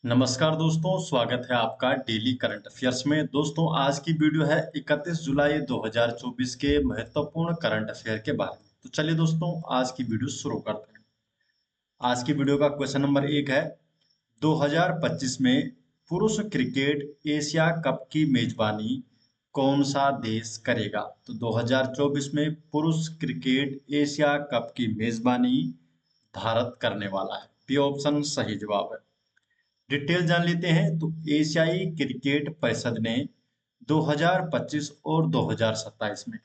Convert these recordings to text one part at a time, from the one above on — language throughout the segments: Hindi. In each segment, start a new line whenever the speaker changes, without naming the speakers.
नमस्कार दोस्तों, स्वागत है आपका डेली करंट अफेयर्स में। दोस्तों, आज की वीडियो है 31 जुलाई 2024 के महत्वपूर्ण करंट अफेयर के बारे में। तो चलिए दोस्तों, आज की वीडियो शुरू करते हैं। आज की वीडियो का क्वेश्चन नंबर 1 है, 2025 में पुरुष क्रिकेट एशिया कप की मेजबानी कौन सा देश करेगा? तो 2024 में पुरुष क्रिकेट एशिया कप की मेजबानी भारत करने वाला है। बी ऑप्शन सही जवाब है। डिटेल जान लेते हैं। तो एशियाई क्रिकेट परिषद ने 2025 और 2027 में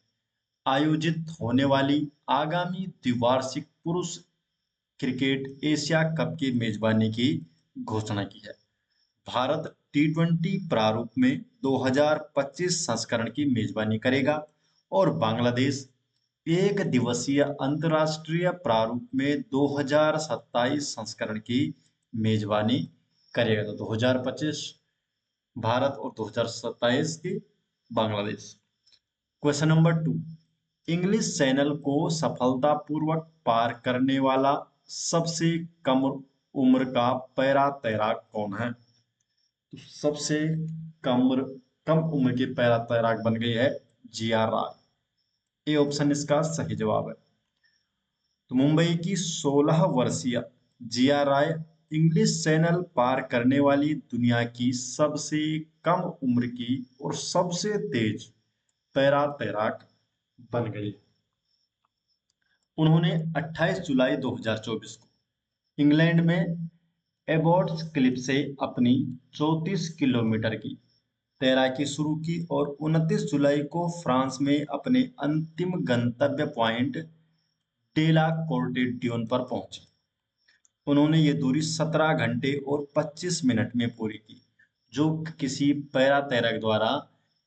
आयोजित होने वाली आगामी द्विवार्षिक पुरुष क्रिकेट एशिया कप की मेजबानी की घोषणा की है। भारत टी20 प्रारूप में 2025 संस्करण की मेजबानी करेगा और बांग्लादेश एक दिवसीय अंतर्राष्ट्रीय प्रारूप में 2027 संस्करण की मेजबानी करेगा। तो 2025 भारत और 2027 की Bangladesh. Question number 2, English channel को सफलतापूर्वक पार करने वाला सबसे कम उम्र का पैरा तैराक कौन है? तो सबसे कम कम उम्र की पैरा तैराक बन गई है जिया राय। ए ऑप्शन इसका सही जवाब है। तो मुंबई की 16 वर्षीय जिया राय इंग्लिश चैनल पार करने वाली दुनिया की सबसे कम उम्र की और सबसे तेज पैरा तैराक बन गई। उन्होंने 28 जुलाई 2024 को इंग्लैंड में एबॉट्स क्लिफ से अपनी 34 किलोमीटर की तैराकी शुरू की और 29 जुलाई को फ्रांस में अपने अंतिम गंतव्य पॉइंट डेला कोर्टेडियोन पर पहुंचे। उन्होंने ये दूरी 17 घंटे और 25 मिनट में पूरी की, जो किसी पैरा तैराक द्वारा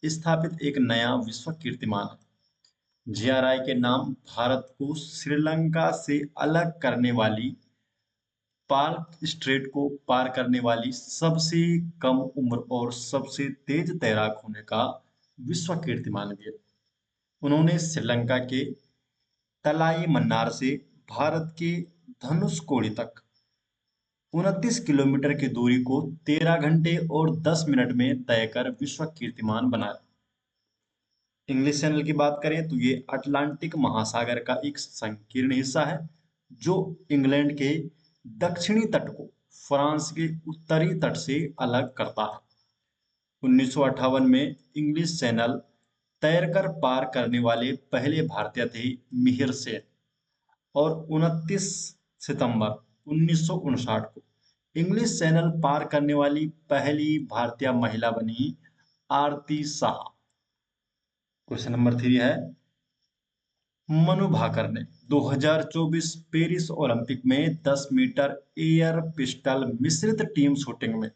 स्थापित एक नया विश्व कीर्तिमान है। जिया राय के नाम भारत को श्रीलंका से अलग करने वाली पार्क स्ट्रेट को पार करने वाली सबसे कम उम्र और सबसे तेज तैराक होने का विश्व कीर्तिमान भी है। उन्होंने श्रीलंका के तलाई मन्नार से भारत के धनुषकोडी तक 29 किलोमीटर की दूरी को 13 घंटे और 10 मिनट में तय कर विश्व कीर्तिमान बनाया। इंग्लिश चैनल की बात करें तो ये अटलांटिक महासागर का एक संकीर्ण हिस्सा है, जो इंग्लैंड के दक्षिणी तट को फ्रांस के उत्तरी तट से अलग करता है। 1958 में इंग्लिश चैनल तैरकर पार करने वाले पहले भारतीय थे मिहिर सेन, और 29 सितंबर 1959 को इंग्लिश चैनल पार करने वाली पहली भारतीय महिला बनी आरती शाह। क्वेश्चन नंबर 3 है, मनु भाकर ने 2024 पेरिस ओलंपिक में 10 मीटर एयर पिस्टल मिश्रित टीम शूटिंग में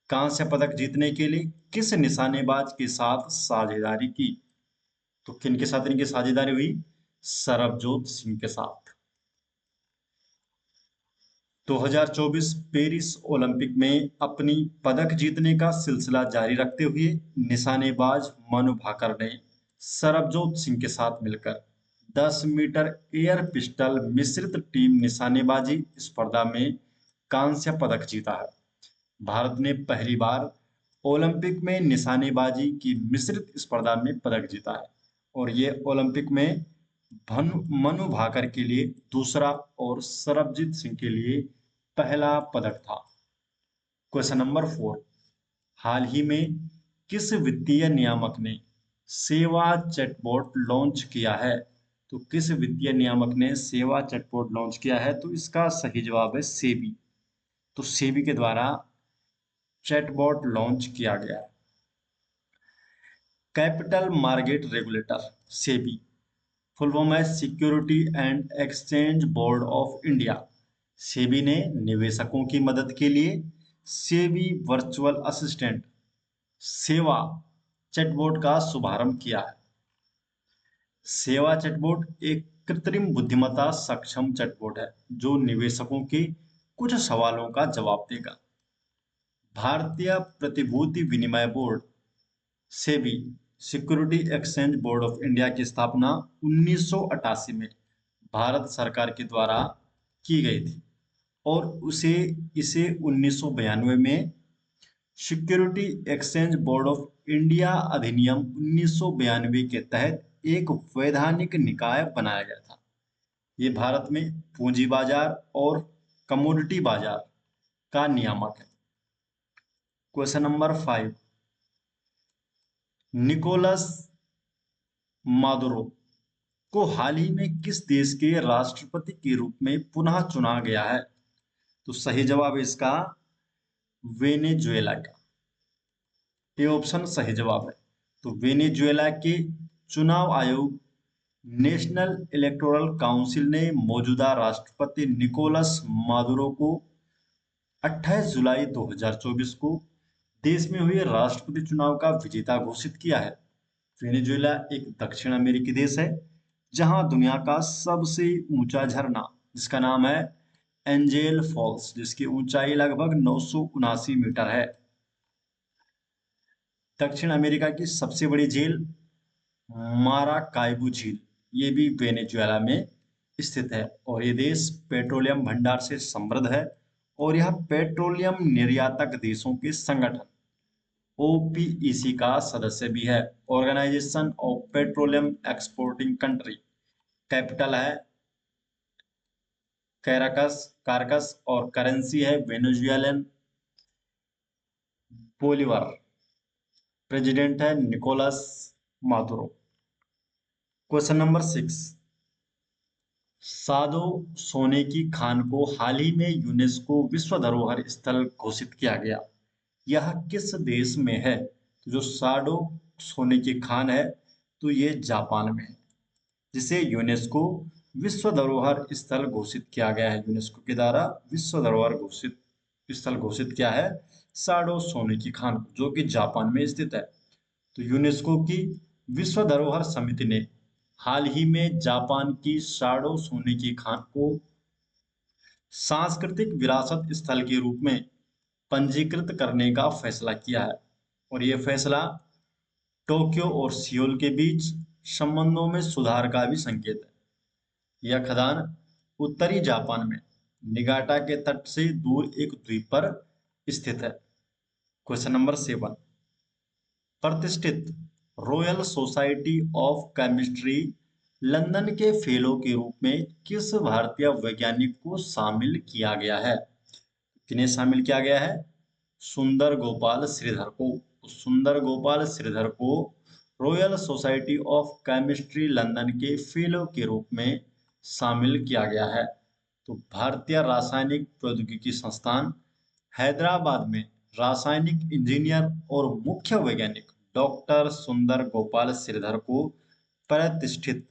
कांस्य पदक जीतने के लिए किस निशानेबाज के साथ साझेदारी की? तो किनके साथ इनकी साझेदारी हुई? सरबजोत सिंह के साथ। 2024 पेरिस ओलंपिक में अपनी पदक जीतने का सिलसिला जारी रखते हुए निशानेबाज मनु भाकर ने सरबजोत सिंह के साथ मिलकर 10 मीटर एयर पिस्टल मिश्रित टीम निशानेबाजी स्पर्धा में कांस्य पदक जीता है। भारत ने पहली बार ओलंपिक में निशानेबाजी की मिश्रित स्पर्धा में पदक जीता है, और ये ओलंपिक में मनु भाकर के लिए दूसरा और सरबजीत सिंह के लिए पहला पदक था। क्वेश्चन नंबर 4, हाल ही में किस वित्तीय नियामक ने सेवा चैटबॉट लॉन्च किया है? तो किस वित्तीय नियामक ने सेवा चैटबॉट लॉन्च किया है? तो इसका सही जवाब है सेबी। तो सेबी के द्वारा चैटबॉट लॉन्च किया गया है। Capital market regulator SEBI full form है security and exchange board of India. SEBI ने निवेशकों की मदद के लिए सेबी वर्चुअल असिस्टेंट सेवा चैटबॉट का शुभारंभ किया है। सेवा चैटबॉट एक कृत्रिम बुद्धिमत्ता सक्षम चैटबॉट है, जो निवेशकों के कुछ सवालों का जवाब देगा। भारतीय प्रतिभूति विनिमय board SEBI security exchange board of India की स्थापना 1988 में भारत सरकार के द्वारा की गई थी। और इसे 1992 में security exchange board of India अधिनियम 1992 के तहत एक वैधानिक निकाय बनाया गया था। ये भारत में पूंजी बाजार और कमोडिटी बाजार का नियामक है। क्वेश्चन नंबर 5, निकोलस मादुरो को हाल ही में किस देश के राष्ट्रपति के रूप में पुनः चुना गया है? तो सही जवाब है इसका वेनेजुएला का। ये ऑप्शन सही जवाब है। तो वेनेजुएला के चुनाव आयोग नेशनल इलेक्टोरल काउंसिल ने मौजूदा राष्ट्रपति निकोलस मादुरो को 28 जुलाई 2024 को देश में हुए राष्ट्रपति चुनाव का विजेता घोषित किया है। वेनेजुएला एक दक्षिण अमेरिकी देश है जहां दुनिया का सबसे ऊंचा झरना, जिसका नाम है एंजेल फॉल्स, जिसकी ऊंचाई लगभग 979 मीटर है। दक्षिण अमेरिका की सबसे बड़ी झील माराकाइबू झील, ये भी वेनेजुएला में स्थित है और ये देश पेट्रोलियम भंडार से समृद्ध है और यह पेट्रोलियम निर्यातक देशों के संगठन ओपीईसी का सदस्य भी है, organisation of petroleum exporting country. Capital है कारकस और करेंसी है वेनेजुएलन बोलीवर। प्रेसिडेंट है निकोलस मादुरो। क्वेश्चन नंबर 6, सादो सोने की खान को हाल ही में यूनेस्को विश्व धरोहर स्थल घोषित किया गया। यह किस देश में है? तो जो साडो सोने की खान है तो ये जापान में है, जिसे यूनेस्को विश्व धरोहर स्थल घोषित किया गया है। यूनेस्को के द्वारा विश्व धरोहर घोषित स्थल घोषित किया है साडो सोने की खान को, जो कि जापान में स्थित है। तो यूनेस्को की विश्व धरोहर समिति ने हाल ही में जापान की साडो सोने की खान को सांस्कृतिक विरासत स्थल के रूप में पंजीकृत करने का फैसला किया है और यह फैसला टोक्यो और सियोल के बीच संबंधों में सुधार का भी संकेत है। यह खदान उत्तरी जापान में निगाटा के तट से दूर एक द्वीप पर स्थित है। क्वेश्चन नंबर 7, प्रतिष्ठित royal society of chemistry London के फेलो के रूप में किस भारतीय वैज्ञानिक को शामिल किया गया है? किन्हें शामिल किया गया है? सुंदर गोपाल श्रीधर को। सुंदर गोपाल श्रीधर को royal society of chemistry London के फेलो के रूप में शामिल किया गया है। तो भारतीय रासायनिक प्रौद्योगिकी संस्थान हैदराबाद में रासायनिक इंजीनियर और मुख्य वैज्ञानिक डॉक्टर सुंदर गोपाल श्रीधर को प्रतिष्ठित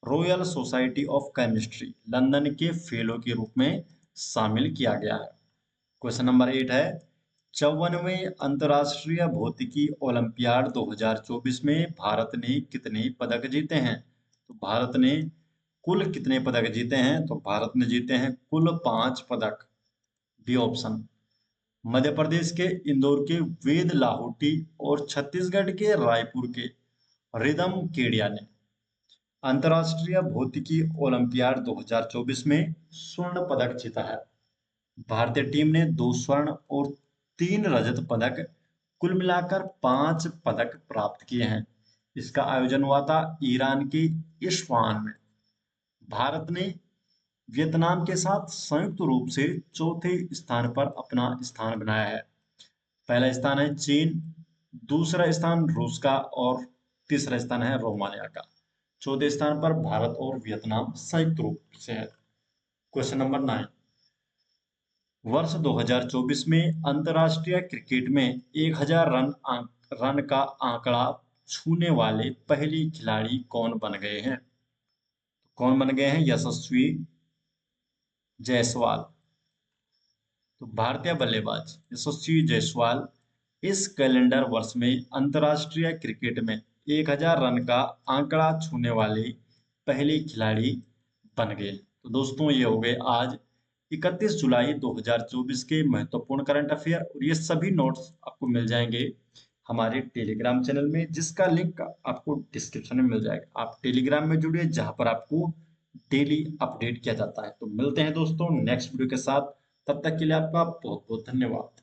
royal society of chemistry London के फेलो के रूप में शामिल किया गया है। क्वेश्चन नंबर 8 है, 54वें अंतर्राष्ट्रीय भौतिकी ओलंपियाड 2024 में भारत ने कितने पदक जीते हैं? तो भारत ने कुल कितने पदक जीते हैं? तो भारत ने जीते हैं कुल 5 पदक। B option. मध्य प्रदेश के इंदौर के वेद लाहौटी और छत्तीसगढ़ के रायपुर के रिदम केडिया ने अंतर्राष्ट्रीय भौतिकी ओलंपियाड 2024 में स्वर्ण पदक जीता है। भारतीय टीम ने 2 स्वर्ण और 3 रजत पदक, कुल मिलाकर 5 पदक प्राप्त किए हैं। इसका आयोजन हुआ था ईरान के इस्फहान में। भारत ने वियतनाम के साथ संयुक्त रूप से चौथे स्थान पर अपना स्थान बनाया है। पहला स्थान है चीन, दूसरा स्थान रूस का और तीसरा स्थान है रोमानिया का। चौथे स्थान पर भारत और वियतनाम संयुक्त रूप से है। क्वेश्चन नंबर 9, वर्ष 2024 में अंतर्राष्ट्रीय क्रिकेट में 1000 रन का आंकड़ा छूने वाले पहले खिलाड़ी कौन बन गए हैं? कौन बन गए हैं? यशस्वी जायसवाल। तो भारतीय बल्लेबाज यशस्वी जायसवाल इस कैलेंडर वर्ष में अंतर्राष्ट्रीय क्रिकेट में 1000 रन का आंकड़ा छूने वाले पहले खिलाड़ी बन गए। तो दोस्तों, ये हो गए आज 31 जुलाई 2024 के महत्वपूर्ण करंट अफेयर और ये सभी नोट्स आपको मिल जाएंगे हमारे टेलीग्राम चैनल में, जिसका लिंक आपको डिस्क्रिप्शन में मिल जाएगा। आप टेलीग्राम में जुड़िए जहां पर आपको डेली अपडेट किया जाता है। तो मिलते हैं दोस्तों नेक्स्ट वीडियो के साथ। तब तक के लिए आपका बहुत बहुत धन्यवाद।